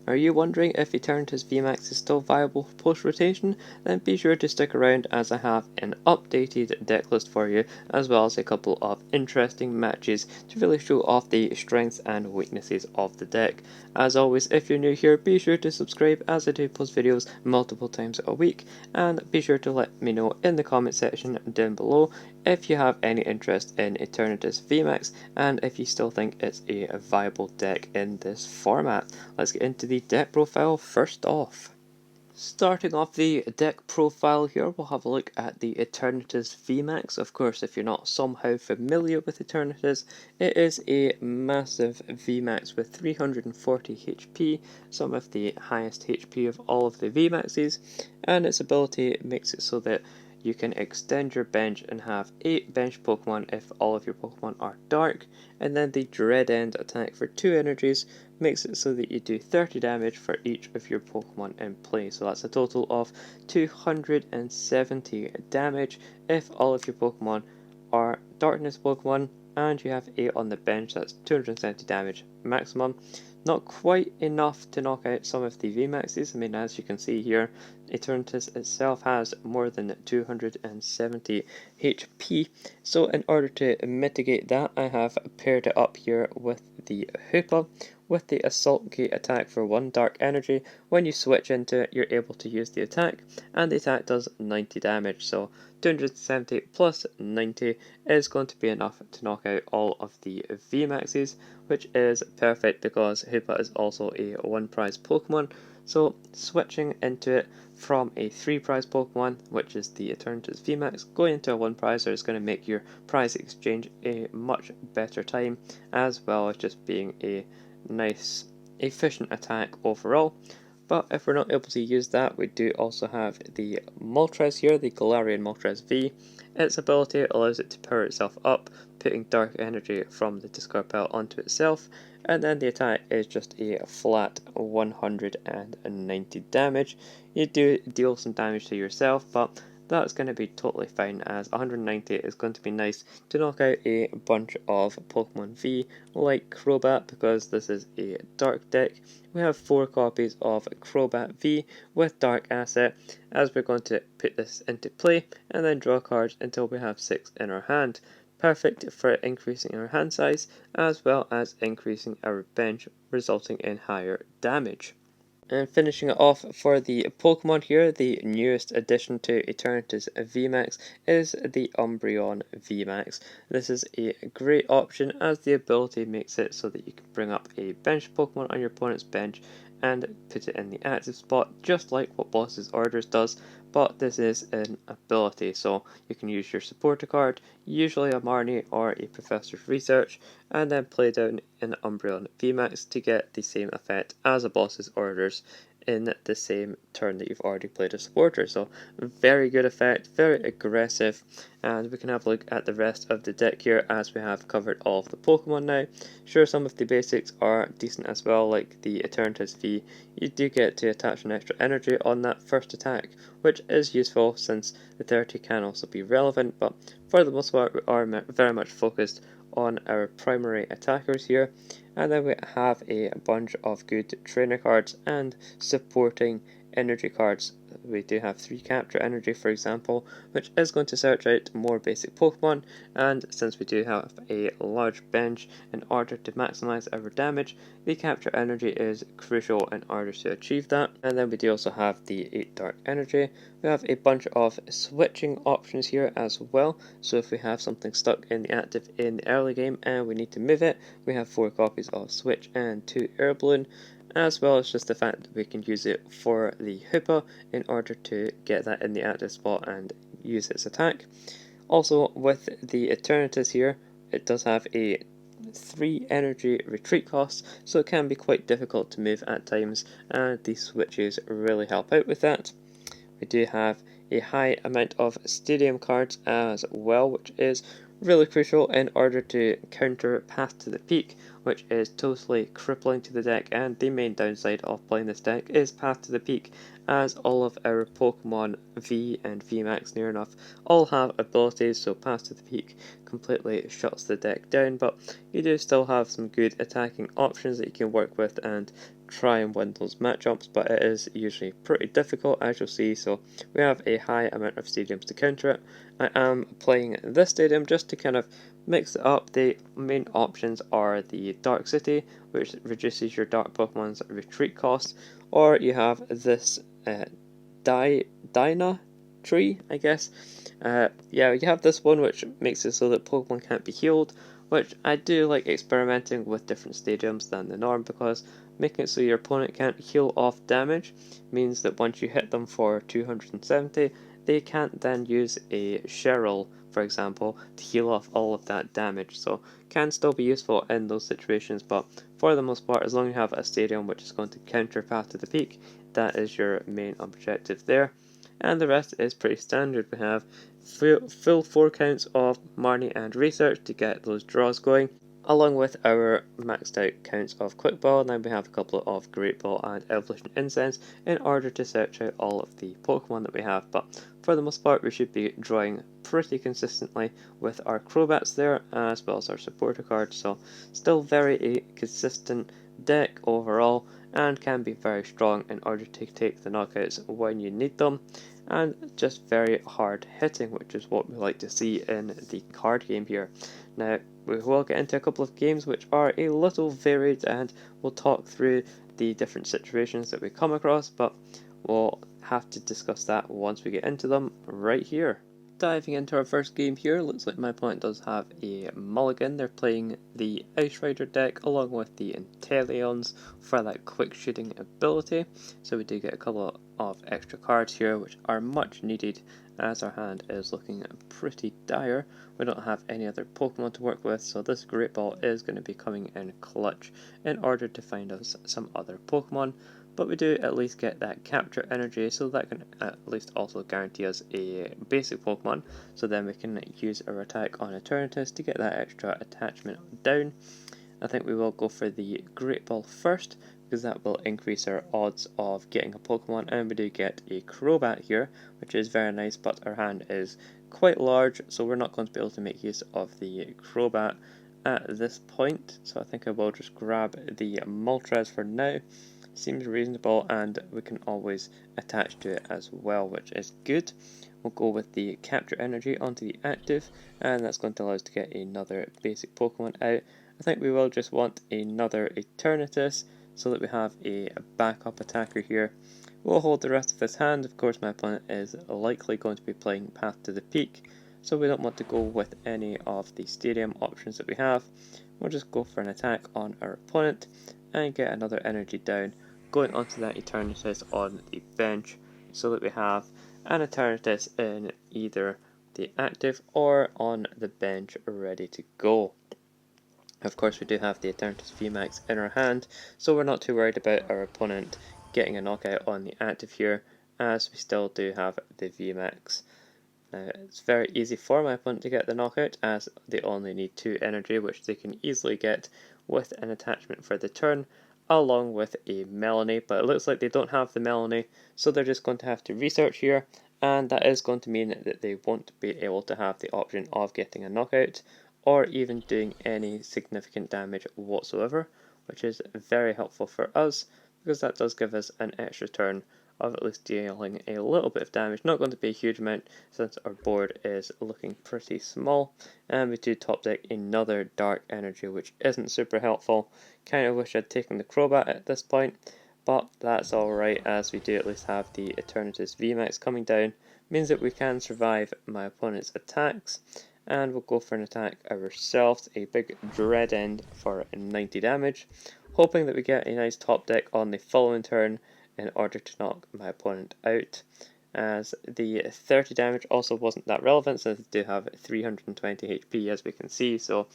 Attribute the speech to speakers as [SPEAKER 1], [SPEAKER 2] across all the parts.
[SPEAKER 1] Are you wondering if Eternatus VMax is still viable post-rotation? Then be sure to stick around as I have an updated deck list for you, as well as a couple of interesting matches to really show off the strengths and weaknesses of the deck. As always, if you're new here, be sure to subscribe as I do post videos multiple times a week, and be sure to let me know in the comment section down below if you have any interest in Eternatus VMax and if you still think it's a viable deck in this format. Let's get into the deck profile first off. Starting off the deck profile here, we'll have a look at the Eternatus VMax. Of course, if you're not somehow familiar with Eternatus, it is a massive VMax with 340 HP, some of the highest HP of all of the VMAXs, and its ability makes it so that you can extend your bench and have 8 bench Pokemon if all of your Pokemon are dark, and then the Dread End attack for 2 energies makes it so that you do 30 damage for each of your Pokemon in play. So that's a total of 270 damage if all of your Pokemon are Darkness Pokemon, and you have 8 on the bench. That's 270 damage maximum. Not quite enough to knock out some of the VMAXs. I mean, as you can see here, Eternatus itself has more than 270 HP. So in order to mitigate that, I have paired it up here with the Hoopa, with the Assault Gate attack for 1 Dark Energy. When you switch into it, you're able to use the attack, and the attack does 90 damage. So 270 plus 90 is going to be enough to knock out all of the VMAXs, which is perfect because Hoopa is also a 1 prize Pokemon. So switching into it from a 3 prize Pokemon, which is the Eternatus VMax, going into a 1 prizer is going to make your prize exchange a much better time, as well as just being a nice efficient attack overall. But if we're not able to use that, we do also have the Moltres here, the Galarian Moltres V. Its ability allows it to power itself up, putting dark energy from the discard pile onto itself, and then the attack is just a flat 190 damage. You do deal some damage to yourself, but that's going to be totally fine, as 190 is going to be nice to knock out a bunch of Pokemon V like Crobat, because this is a dark deck. We have 4 copies of Crobat V with Dark Asset, as we're going to put this into play and then draw cards until we have 6 in our hand. Perfect for increasing our hand size as well as increasing our bench, resulting in higher damage. And finishing it off for the Pokemon here, the newest addition to Eternatus VMax is the Umbreon VMax. This is a great option as the ability makes it so that you can bring up a bench Pokemon on your opponent's bench and put it in the active spot, just like what Boss's Orders does, but this is an ability, so you can use your supporter card, usually a Marnie or a Professor's Research, and then play down an Umbreon VMax to get the same effect as a Boss's Orders in the same turn that you've already played a supporter. So very good effect, very aggressive, and we can have a look at the rest of the deck here as we have covered all of the Pokemon now. Sure, some of the basics are decent as well, like the Eternatus V. You do get to attach an extra energy on that first attack, which is useful since the 30 can also be relevant, but for the most part we are very much focused on our primary attackers here. And then we have a bunch of good trainer cards and supporting energy cards. We do have 3 capture energy, for example, which is going to search out more basic Pokemon, and since we do have a large bench, in order to maximize our damage, the capture energy is crucial in order to achieve that. And then we do also have the 8 dark energy. We have a bunch of switching options here as well, so if we have something stuck in the active in the early game and we need to move it, we have 4 copies of Switch and 2 Air Balloon, as well as just the fact that we can use it for the Hoopa in order to get that in the active spot and use its attack. Also with the Eternatus here, it does have a 3 energy retreat cost, so it can be quite difficult to move at times, and these switches really help out with that. We do have a high amount of stadium cards as well, which is really crucial in order to counter Path to the Peak, which is totally crippling to the deck, and the main downside of playing this deck is Path to the Peak, as all of our Pokemon V and VMAX near enough all have abilities, so Path to the Peak completely shuts the deck down, but you do still have some good attacking options that you can work with and try and win those matchups, but it is usually pretty difficult, as you'll see, so we have a high amount of stadiums to counter it. I am playing this stadium just to kind of mix it up. The main options are the Dark City, which reduces your Dark Pokemon's retreat cost, or you have this Dyna tree, I guess. Yeah, you have this one which makes it so that Pokemon can't be healed, which I do like experimenting with different stadiums than the norm, because making it so your opponent can't heal off damage means that once you hit them for 270, they can't then use a Cheryl, for example, to heal off all of that damage. So can still be useful in those situations, but for the most part, as long as you have a stadium which is going to counter Path to the Peak, that is your main objective there. And the rest is pretty standard. We have full 4 counts of Marnie and Research to get those draws going, along with our maxed out counts of Quick Ball, and then we have a couple of Great Ball and Evolution Incense in order to search out all of the Pokemon that we have. But for the most part, we should be drawing pretty consistently with our Crobats there, as well as our supporter cards, so still very consistent deck overall, and can be very strong in order to take the knockouts when you need them, and just very hard hitting, which is what we like to see in the card game here. Now, we will get into a couple of games which are a little varied, and we'll talk through the different situations that we come across, but we'll have to discuss that once we get into them right here. Diving into our first game here, looks like my opponent does have a mulligan. They're playing the Ice Rider deck along with the Inteleons for that quick shooting ability. So we do get a couple of extra cards here which are much needed, as our hand is looking pretty dire. We don't have any other Pokemon to work with, so this Great Ball is going to be coming in clutch in order to find us some other Pokemon. But we do at least get that capture energy, so that can at least also guarantee us a basic Pokemon, so then we can use our attack on Eternatus to get that extra attachment down. I think we will go for the Great Ball first, because that will increase our odds of getting a Pokemon, and we do get a Crobat here, which is very nice, but our hand is quite large, so we're not going to be able to make use of the Crobat at this point, so I think I will just grab the Moltres for now. Seems reasonable, and we can always attach to it as well, which is good. We'll go with the capture energy onto the active, and that's going to allow us to get another basic Pokemon out. I think we will just want another Eternatus so that we have a backup attacker here. We'll hold the rest of his hand. Of course, my opponent is likely going to be playing Path to the Peak, so we don't want to go with any of the stadium options that we have. We'll just go for an attack on our opponent and get another energy down, going onto that Eternatus on the bench, so that we have an Eternatus in either the active or on the bench ready to go. Of course, we do have the Eternatus VMax in our hand, so we're not too worried about our opponent getting a knockout on the active here, as we still do have the VMax. Now, it's very easy for my opponent to get the knockout, as they only need 2 energy, which they can easily get with an attachment for the turn, along with a Melanie, but it looks like they don't have the Melanie, so they're just going to have to research here, and that is going to mean that they won't be able to have the option of getting a knockout, or even doing any significant damage whatsoever, which is very helpful for us, because that does give us an extra turn of at least dealing a little bit of damage. Not going to be a huge amount, since our board is looking pretty small, and we do top deck another Dark Energy, which isn't super helpful. Kind of wish I'd taken the Crobat at this point, but that's alright, as we do at least have the Eternatus VMax coming down. Means that we can survive my opponent's attacks, and we'll go for an attack ourselves, a big Dread End for 90 damage, hoping that we get a nice top deck on the following turn in order to knock my opponent out, as the 30 damage also wasn't that relevant, since they do have 320 HP as we can see, so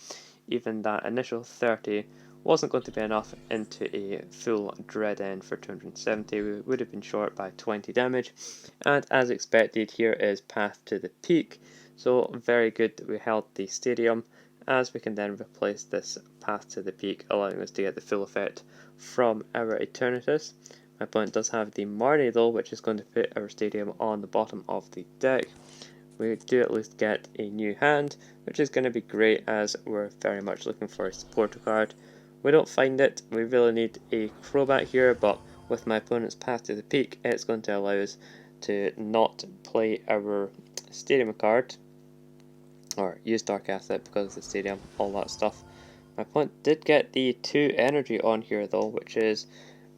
[SPEAKER 1] even that initial 30 wasn't going to be enough into a full Dread End for 270. We would have been short by 20 damage, and as expected, here is Path to the Peak, so very good that we held the stadium, as we can then replace this Path to the Peak, allowing us to get the full effect from our Eternatus. My opponent does have the Marnie though, which is going to put our stadium on the bottom of the deck. we do at least get a new hand, which is going to be great as we're very much looking for a supporter card. We don't find it, we really need a Crobat here, but with my opponent's Path to the Peak, it's going to allow us to not play our Stadium card, or use Dark Asset because of the Stadium, all that stuff. My opponent did get the 2 energy on here though, which is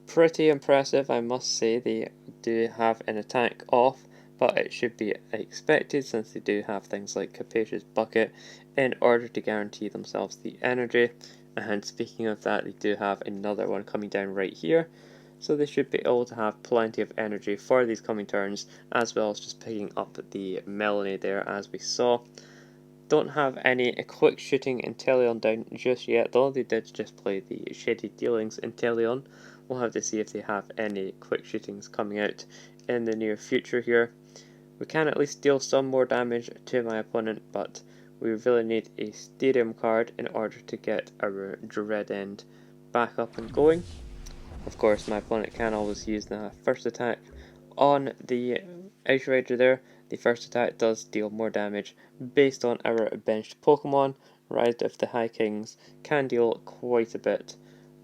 [SPEAKER 1] pretty impressive, I must say. They do have an attack off, but it should be expected since they do have things like Capacious Bucket in order to guarantee themselves the energy. And speaking of that, they do have another one coming down right here, so they should be able to have plenty of energy for these coming turns, as well as just picking up the Melanie there as we saw. Don't have any quick shooting Inteleon down just yet though. They did just play the Shady Dealings Inteleon. We'll have to see if they have any quick shootings coming out in the near future here. We can at least deal some more damage to my opponent, but we really need a Stadium card in order to get our Dread End back up and going. Of course, my opponent can always use the first attack on the Ice Rider there. The first attack does deal more damage based on our benched Pokemon. Rise of the High Kings can deal quite a bit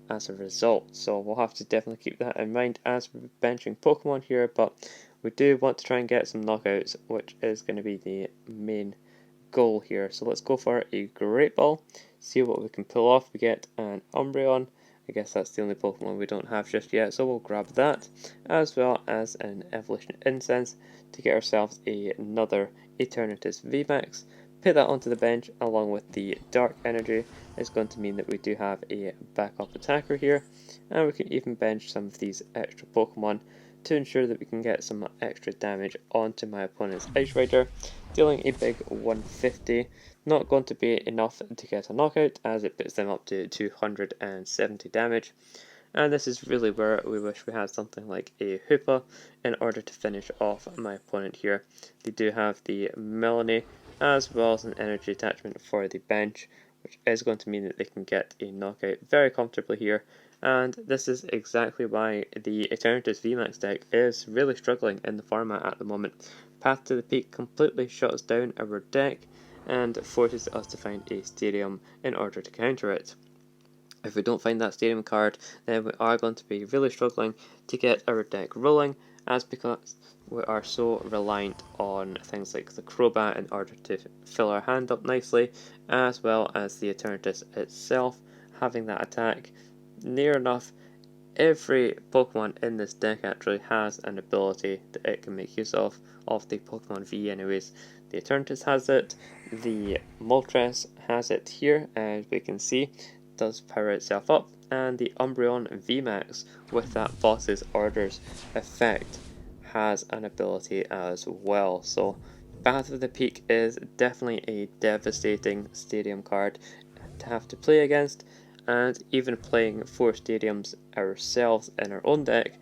[SPEAKER 1] as a result, so we'll have to definitely keep that in mind as we're benching Pokemon here, but we do want to try and get some knockouts, which is going to be the main goal here. So let's go for a Great Ball, see what we can pull off. We get an Umbreon. I guess that's the only Pokemon we don't have just yet, so we'll grab that, as well as an Evolution Incense to get ourselves another Eternatus VMax. Put that onto the bench along with the Dark Energy. Is going to mean that we do have a backup attacker here, and we can even bench some of these extra Pokemon to ensure that we can get some extra damage onto my opponent's Ice Rider, dealing a big 150. Not going to be enough to get a knockout as it puts them up to 270 damage. And this is really where we wish we had something like a Hoopa in order to finish off my opponent here. They do have the Melanie as well as an energy attachment for the bench, which is going to mean that they can get a knockout very comfortably here. And this is exactly why the Eternatus VMax deck is really struggling in the format at the moment. Path to the Peak completely shuts down our deck and forces us to find a Stadium in order to counter it. If we don't find that Stadium card, then we are going to be really struggling to get our deck rolling, as because we are so reliant on things like the Crobat in order to fill our hand up nicely, as well as the Eternatus itself having that attack. Near enough every Pokemon in this deck actually has an ability that it can make use of the Pokemon V anyways. The Eternatus has it, the Moltres has it here, as we can see, does power itself up, and the Umbreon VMax with that Boss's Orders effect has an ability as well. So Path of the Peak is definitely a devastating Stadium card to have to play against, and even playing 4 Stadiums ourselves in our own deck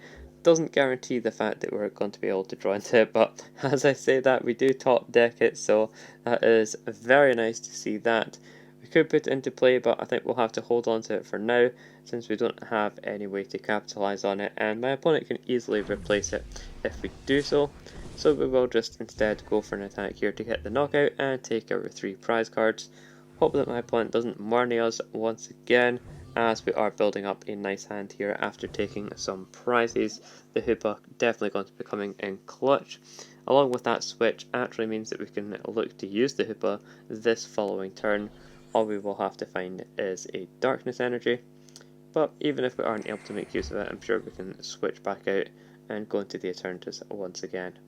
[SPEAKER 1] doesn't guarantee the fact that we're going to be able to draw into it, but as I say that, we do top deck it, so that is very nice to see that. We could put it into play, but I think we'll have to hold on to it for now, since we don't have any way to capitalize on it, and my opponent can easily replace it if we do so. So we will just instead go for an attack here to get the knockout and take our 3 prize cards. Hope that my opponent doesn't Marnie us once again, as we are building up a nice hand here after taking some prizes. The Hoopa definitely going to be coming in clutch. Along with that switch actually means that we can look to use the Hoopa this following turn. All we will have to find is a Darkness Energy, but even if we aren't able to make use of it, I'm sure we can switch back out and go into the Eternatus once again.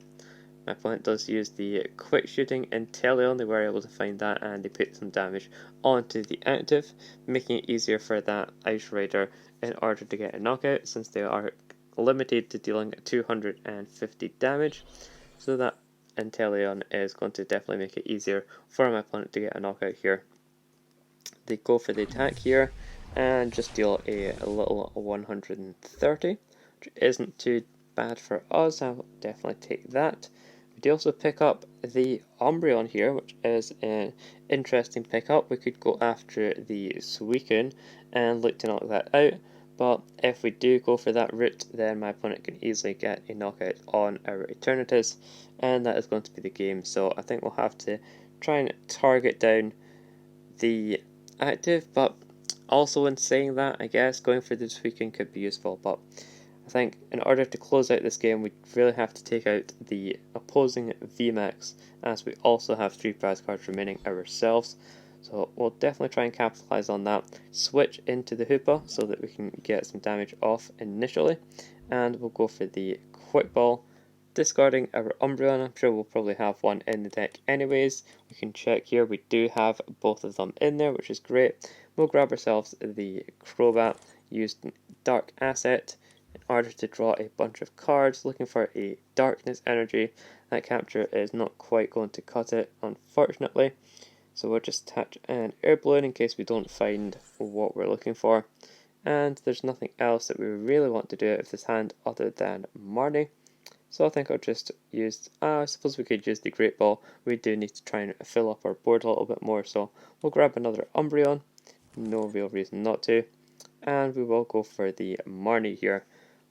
[SPEAKER 1] My opponent does use the quick shooting Inteleon. They were able to find that and they put some damage onto the active, making it easier for that Ice Rider in order to get a knockout, since they are limited to dealing 250 damage. So that Inteleon is going to definitely make it easier for my opponent to get a knockout here. They go for the attack here and just deal a little 130, which isn't too bad for us. I'll definitely take that. We do also pick up the Umbreon here, which is an interesting pickup. We could go after the Suicune and look to knock that out, But if we do go for that route, then my opponent can easily get a knockout on our Eternatus, and that is going to be the game. So I think we'll have to try and target down the active, but also in saying that, I guess going for the tweaking could be useful. But I think in order to close out this game, we really have to take out the opposing VMax, as we also have 3 prize cards remaining ourselves. So we'll definitely try and capitalize on that. Switch into the Hoopa so that we can get some damage off initially, and we'll go for the Quick Ball, discarding our Umbreon. I'm sure we'll probably have one in the deck anyways. We can check here, we do have both of them in there, which is great. We'll grab ourselves the Crobat, use Dark Asset in order to draw a bunch of cards, looking for a Darkness Energy. That capture is not quite going to cut it, unfortunately. So we'll just attach an air balloon in case we don't find what we're looking for. And there's nothing else that we really want to do with this hand other than Marnie. So I think I'll just use, I suppose we could use the Great Ball. We do need to try and fill up our board a little bit more, so we'll grab another Umbreon. No real reason not to. And we will go for the Marnie here.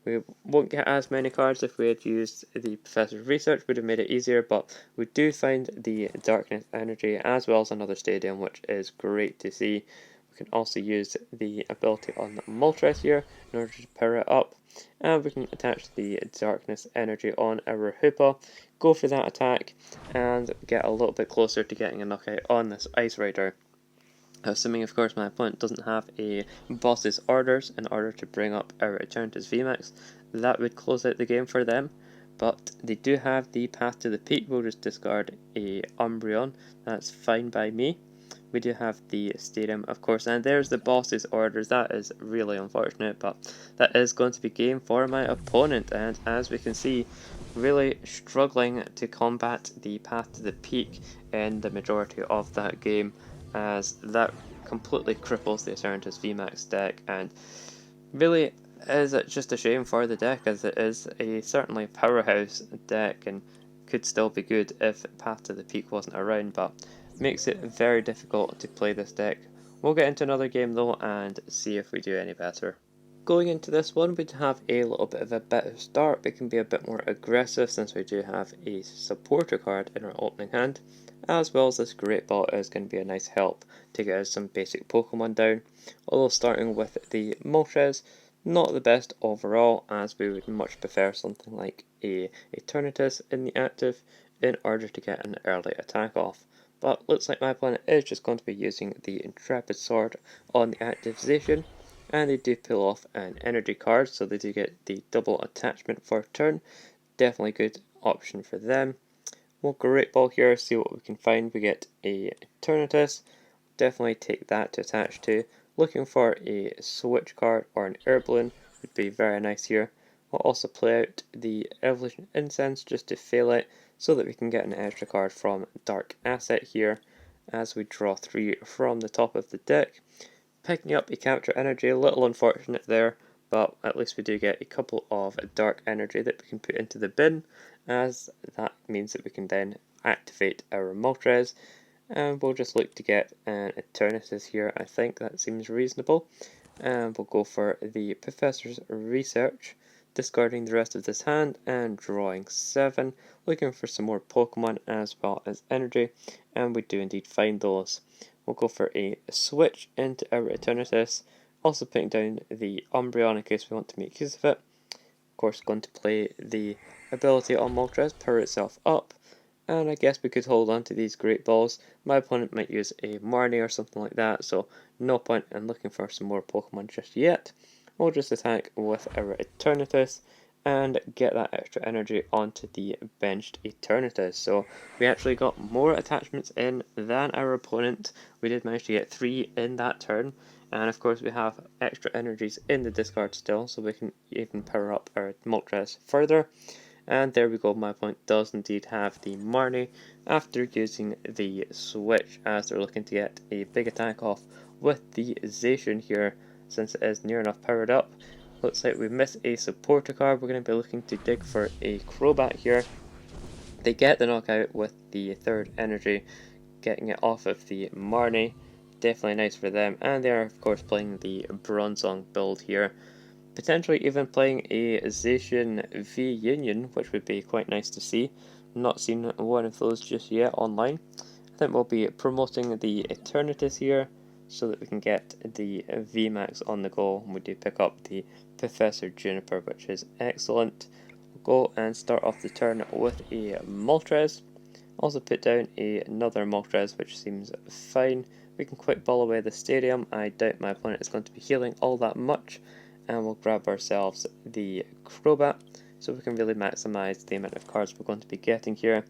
[SPEAKER 1] We won't get as many cards. If we had used the Professor's Research, would have made it easier, but we do find the Darkness Energy as well as another Stadium, which is great to see. We can also use the ability on Moltres here in order to power it up, and we can attach the Darkness Energy on our Hoopa, go for that attack, and get a little bit closer to getting a knockout on this Ice Rider. Assuming, of course, my opponent doesn't have a boss's orders in order to bring up our Eternatus VMax, that would close out the game for them. But they do have the path to the peak. We'll just discard a Umbreon. That's fine by me. We do have the Stadium, of course, and there's the boss's orders. That is really unfortunate, but that is going to be game for my opponent. And as we can see, really struggling to combat the path to the peak in the majority of that game, as that completely cripples the Eternatus VMax deck, and really is just a shame for the deck, as it is a certainly powerhouse deck and could still be good if Path to the Peak wasn't around, but makes it very difficult to play this deck. We'll get into another game though and see if we do any better. Going into this one, we'd have a little bit of a better start. We can be a bit more aggressive since we do have a supporter card in our opening hand, as well as this Great Ball is going to be a nice help to get us some basic Pokemon down. Although starting with the Moltres, not the best overall, as we would much prefer something like a Eternatus in the active in order to get an early attack off. But looks like my opponent is just going to be using the Intrepid Sword on the active Zacian, and they do pull off an energy card, so they do get the double attachment for turn. Definitely good option for them. We'll Great Ball here, see what we can find. We get a Eternatus, definitely take that to attach to. Looking for a switch card or an air balloon would be very nice here. We'll also play out the Evolution Incense just to fail it, so that we can get an extra card from Dark Asset here, as we draw 3 from the top of the deck. Picking up a Capture Energy, a little unfortunate there, but at least we do get a couple of Dark Energy that we can put into the bin, as that means that we can then activate our Moltres, and we'll just look to get an Eternatus here. I think that seems reasonable, and we'll go for the Professor's Research, discarding the rest of this hand and drawing 7, looking for some more Pokemon as well as energy, and we do indeed find those. We'll go for a switch into our Eternatus, also putting down the Umbreon in case we want to make use of it. Of course, going to play the ability on Moltres, power itself up, and I guess we could hold on to these Great Balls. My opponent might use a Marnie or something like that, so no point in looking for some more Pokemon just yet. We'll just attack with our Eternatus and get that extra energy onto the benched Eternatus. So we actually got more attachments in than our opponent. We did manage to get 3 in that turn, and of course we have extra energies in the discard still, so we can even power up our Moltres further. And there we go, my opponent does indeed have the Marnie after using the switch, as they're looking to get a big attack off with the Zacian here, since it is near enough powered up. Looks like we miss a supporter card. We're going to be looking to dig for a Crobat here. They get the knockout with the third energy, getting it off of the Marnie. Definitely nice for them. And they are, of course, playing the Bronzong build here. potentially even playing a Zacian V Union, which would be quite nice to see. Not seen one of those just yet online. I think we'll be promoting the Eternatus here so that we can get the VMAX on the go. We do pick up the Professor Juniper, which is excellent. We'll go and start off the turn with a Moltres. Also put down another Moltres, which seems fine. We can quick ball away the stadium. I doubt my opponent is going to be healing all that much. And we'll grab ourselves the Crobat, so we can really maximise the amount of cards we're going to be getting here.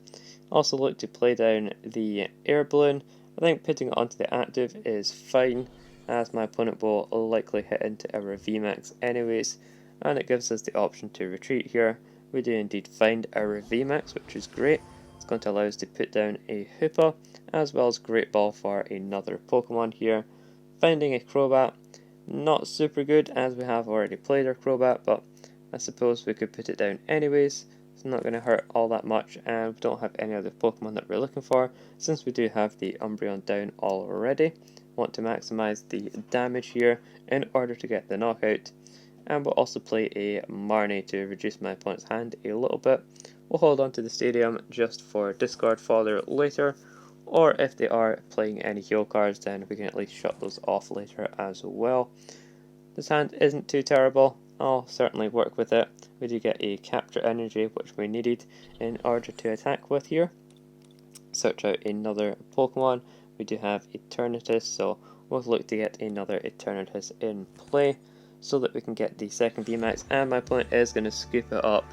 [SPEAKER 1] Also look to play down the Air Balloon. I think putting it onto the active is fine, as my opponent will likely hit into our VMAX anyways, and it gives us the option to retreat here. We do indeed find our VMAX, which is great. It's going to allow us to put down a Hoopa, as well as Great Ball for another Pokemon here. Finding a Crobat, not super good, as we have already played our Crobat, but I suppose we could put it down anyways. It's not going to hurt all that much, and we don't have any other Pokemon that we're looking for, since we do have the Umbreon down already. Want to maximise the damage here in order to get the knockout, and we'll also play a Marnie to reduce my opponent's hand a little bit. We'll hold on to the stadium just for discard fodder later, or if they are playing any heal cards, then we can at least shut those off later as well. This hand isn't too terrible. I'll certainly work with it. We do get a capture energy, which we needed in order to attack with here. Search out another Pokemon. We do have Eternatus, so we'll look to get another Eternatus in play so that we can get the second VMAX, and my opponent is going to scoop it up.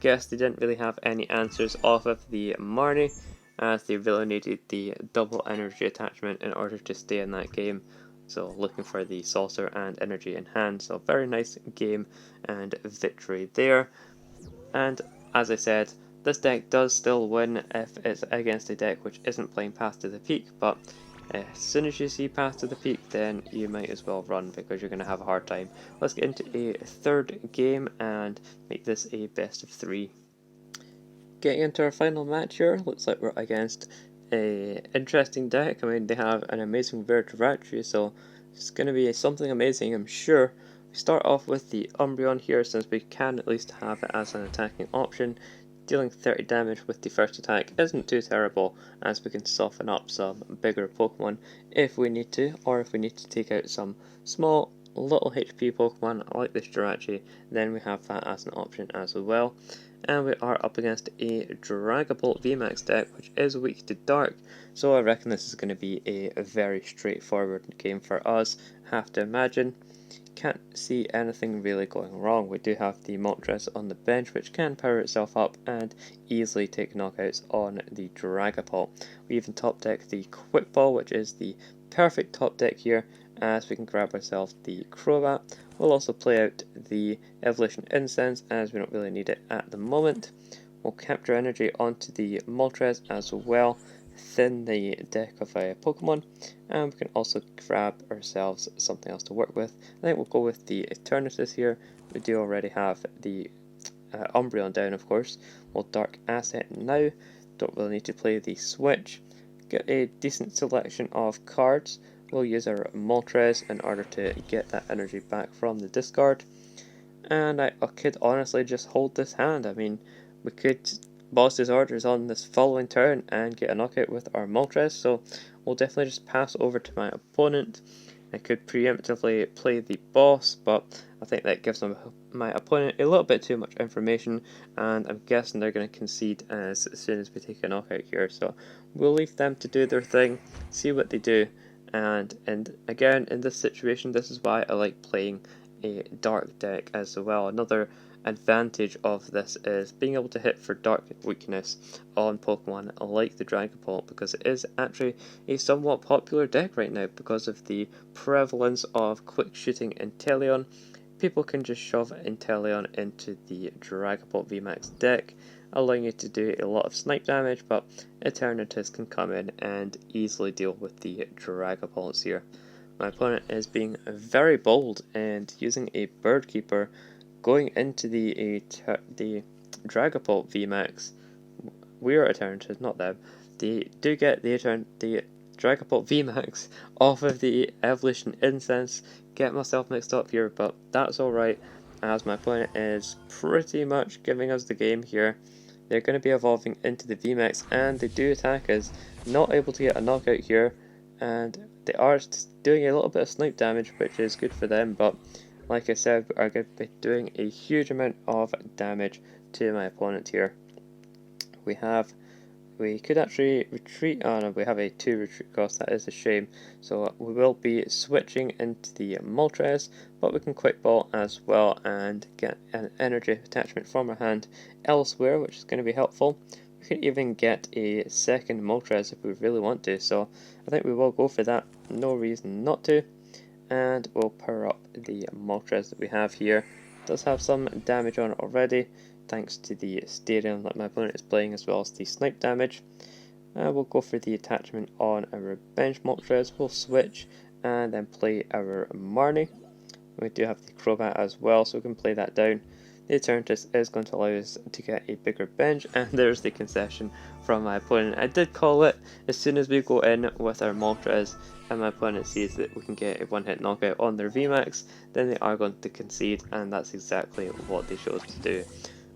[SPEAKER 1] Guess they didn't really have any answers off of the Marnie, as they really needed the double energy attachment in order to stay in that game. So looking for the saucer and energy in hand. So very nice game and victory there. And as I said, this deck does still win if it's against a deck which isn't playing Path to the Peak, but as soon as you see Path to the Peak, then you might as well run, because you're going to have a hard time. Let's get into a third game and make this a best of 3. Getting into our final match here, looks like we're against a interesting deck. I mean, they have an amazing Vertibird, so it's going to be something amazing, I'm sure. We start off with the Umbreon here, since we can at least have it as an attacking option. Dealing 30 damage with the first attack isn't too terrible, as we can soften up some bigger Pokemon if we need to, or if we need to take out some small little HP Pokemon like this Jirachi, then we have that as an option as well. And we are up against a Dragapult VMAX deck, which is weak to Dark, so I reckon this is going to be a very straightforward game for us, have to imagine. Can't see anything really going wrong. We do have the Moltres on the bench, which can power itself up and easily take knockouts on the Dragapult. We even top deck the Quick Ball, which is the perfect top deck here, as we can grab ourselves the Crobat. We'll also play out the Evolution Incense, as we don't really need it at the moment. We'll capture energy onto the Moltres as well, thin the deck of a Pokemon, and we can also grab ourselves something else to work with. I think we'll go with the Eternatus here. We do already have the Umbreon down, of course. We'll Dark Asset now, don't really need to play the switch. Get a decent selection of cards. We'll use our Moltres in order to get that energy back from the discard, and I could honestly just hold this hand. I mean, we could boss his orders on this following turn and get a knockout with our Moltres, so we'll definitely just pass over to my opponent. I could preemptively play the boss, but I think that gives my opponent a little bit too much information, and I'm guessing they're going to concede as soon as we take a knockout here, so we'll leave them to do their thing, see what they do. And again, in this situation, this is why I like playing a dark deck as well. Another advantage of this is being able to hit for dark weakness on Pokemon like the Dragapult, because it is actually a somewhat popular deck right now because of the prevalence of quick shooting Inteleon. People can just shove Inteleon into the Dragapult VMAX deck, allowing you to do a lot of snipe damage, but Eternatus can come in and easily deal with the Dragapults here. My opponent is being very bold and using a Bird Keeper going into the Dragapult VMAX. We're Eternatus, not them. They do get the Dragapult VMAX off of the Evolution Incense. Get myself mixed up here, but that's alright. as my opponent is pretty much giving us the game here. They're going to be evolving into the VMAX, and they do attack us, not able to get a knockout here, and they are doing a little bit of snipe damage, which is good for them, but like I said, we are going to be doing a huge amount of damage to my opponent here. We could actually retreat. Oh no, we have a 2 retreat cost, that is a shame. So we will be switching into the Moltres, but we can quick ball as well and get an energy attachment from our hand elsewhere, which is going to be helpful. We can even get a second Moltres if we really want to, so I think we will go for that, no reason not to. And we'll power up the Moltres that we have here. It does have some damage on it already, thanks to the stadium that my opponent is playing, as well as the snipe damage. We'll go for the attachment on our bench Moltres. We'll switch and then play our Marnie. We do have the Crobat as well, so we can play that down. The Eternatus is going to allow us to get a bigger bench, and there's the concession from my opponent. I did call it. As soon as we go in with our Moltres and my opponent sees that we can get a one-hit knockout on their VMAX, then they are going to concede, and that's exactly what they chose to do.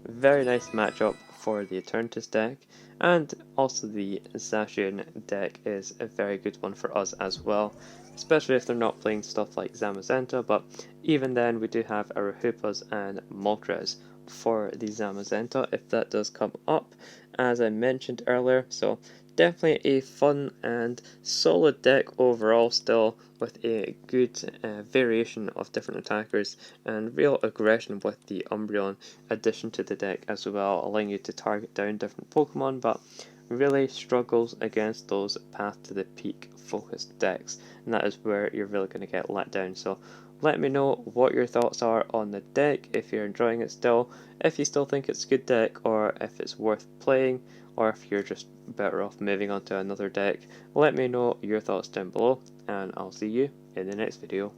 [SPEAKER 1] Very nice matchup for the Eternatus deck, and also the Zacian deck is a very good one for us as well, especially if they're not playing stuff like Zamazenta, but even then we do have our Hoopas and Moltres for the Zamazenta if that does come up, as I mentioned earlier. So definitely a fun and solid deck overall still, with a good variation of different attackers and real aggression with the Umbreon addition to the deck as well, allowing you to target down different Pokemon, but really struggles against those Path to the Peak focused decks, and that is where you're really going to get let down. So let me know what your thoughts are on the deck, if you're enjoying it still, if you still think it's a good deck, or if it's worth playing, or if you're just better off moving on to another deck. Let me know your thoughts down below, and I'll see you in the next video.